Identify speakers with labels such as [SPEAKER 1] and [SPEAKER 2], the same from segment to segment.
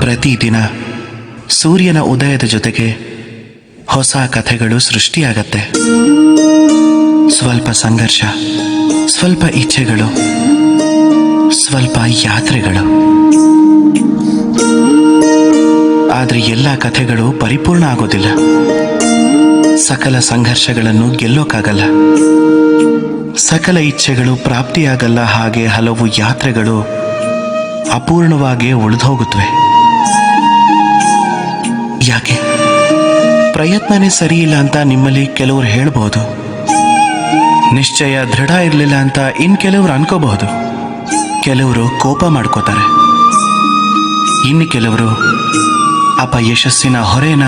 [SPEAKER 1] ಪ್ರತಿದಿನ ಸೂರ್ಯನ ಉದಯದ ಜೊತೆಗೆ ಹೊಸ ಕಥೆಗಳು ಸೃಷ್ಟಿಯಾಗತ್ತೆ. ಸ್ವಲ್ಪ ಸಂಘರ್ಷ, ಸ್ವಲ್ಪ ಇಚ್ಛೆಗಳು, ಸ್ವಲ್ಪ ಯಾತ್ರೆಗಳು. ಆದರೆ ಎಲ್ಲ ಕಥೆಗಳು ಪರಿಪೂರ್ಣ ಆಗೋದಿಲ್ಲ. ಸಕಲ ಸಂಘರ್ಷಗಳನ್ನು ಗೆಲ್ಲೋಕ್ಕಾಗಲ್ಲ, ಸಕಲ ಇಚ್ಛೆಗಳು ಪ್ರಾಪ್ತಿಯಾಗಲ್ಲ. ಹಾಗೆ ಹಲವು ಯಾತ್ರೆಗಳು ಅಪೂರ್ಣವಾಗಿ ಉಳಿದೋಗುತ್ತವೆ. ಯಾಕೆ? ಪ್ರಯತ್ನನೇ ಸರಿಯಿಲ್ಲ ಅಂತ ನಿಮ್ಮಲ್ಲಿ ಕೆಲವರು ಹೇಳ್ಬೋದು. ನಿಶ್ಚಯ ದೃಢ ಇರಲಿಲ್ಲ ಅಂತ ಇನ್ನು ಕೆಲವರು ಅನ್ಕೋಬಹುದು. ಕೆಲವರು ಕೋಪ ಮಾಡ್ಕೋತಾರೆ. ಇನ್ನು ಕೆಲವರು ಯಶಸ್ಸಿನ ಹೊರೆನ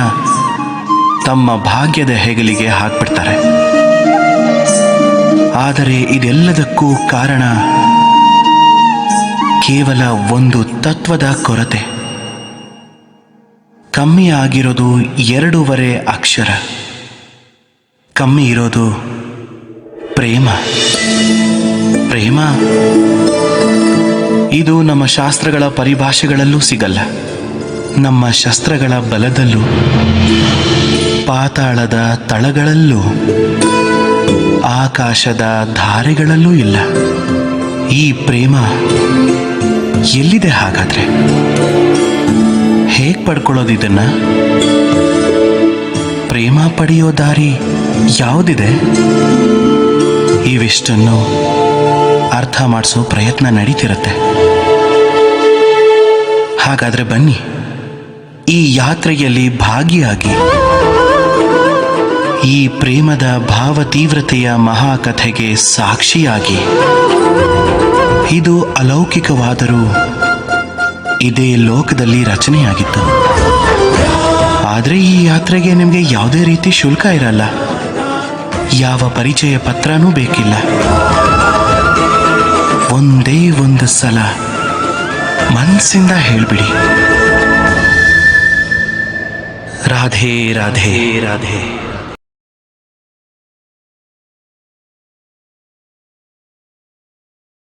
[SPEAKER 1] ತಮ್ಮ ಭಾಗ್ಯದ ಹೆಗಲಿಗೆ ಹಾಕ್ಬಿಡ್ತಾರೆ. ಆದರೆ ಇದೆಲ್ಲದಕ್ಕೂ ಕಾರಣ ಕೇವಲ ಒಂದು ತತ್ವದ ಕೊರತೆ. ಕಮ್ಮಿ ಆಗಿರೋದು 2 ಅಕ್ಷರ. ಕಮ್ಮಿ ಇರೋದು ಪ್ರೇಮ. ಪ್ರೇಮ ಇದು ನಮ್ಮ ಶಾಸ್ತ್ರಗಳ ಪರಿಭಾಷೆಗಳಲ್ಲೂ ಸಿಗಲ್ಲ. ನಮ್ಮ ಶಸ್ತ್ರಗಳ ಬಲದಲ್ಲೂ, ಪಾತಾಳದ ತಳಗಳಲ್ಲೂ, ಆಕಾಶದ ಧಾರೆಗಳಲ್ಲೂ ಇಲ್ಲ. ಈ ಪ್ರೇಮ ಎಲ್ಲಿದೆ ಹಾಗಾದ್ರೆ? ಹೇಗೆ ಪಡ್ಕೊಳ್ಳೋದು ಇದನ್ನ? ಪ್ರೇಮ ಪಡೆಯೋ ದಾರಿ ಯಾವುದಿದೆ? ಇವಿಷ್ಟನ್ನು ಅರ್ಥ ಮಾಡಿಸೋ ಪ್ರಯತ್ನ ನಡೀತಿರುತ್ತೆ. ಹಾಗಾದ್ರೆ ಬನ್ನಿ, ಈ ಯಾತ್ರೆಯಲ್ಲಿ ಭಾಗಿಯಾಗಿ ಈ ಪ್ರೇಮದ ಭಾವ ತೀವ್ರತೆಯ ಮಹಾಕಥೆಗೆ ಸಾಕ್ಷಿಯಾಗಿ. ಇದು ಅಲೌಕಿಕವಾದರೂ ಇದೇ ಲೋಕದಲ್ಲಿ ರಚನೆಯಾಗಿತ್ತು. ಆದರೆ ಈ ಯಾತ್ರೆಗೆ ನಿಮಗೆ ಯಾವುದೇ ರೀತಿ ಶುಲ್ಕ ಇರಲ್ಲ, ಯಾವ ಪರಿಚಯ ಪತ್ರನೂ ಬೇಕಿಲ್ಲ. ಒಂದೇ ಒಂದು ಸಲ ಮನಸ್ಸಿಂದ ಹೇಳ್ಬಿಡಿ, ರಾಧೆ ರಾಧೆ ರಾಧೆ.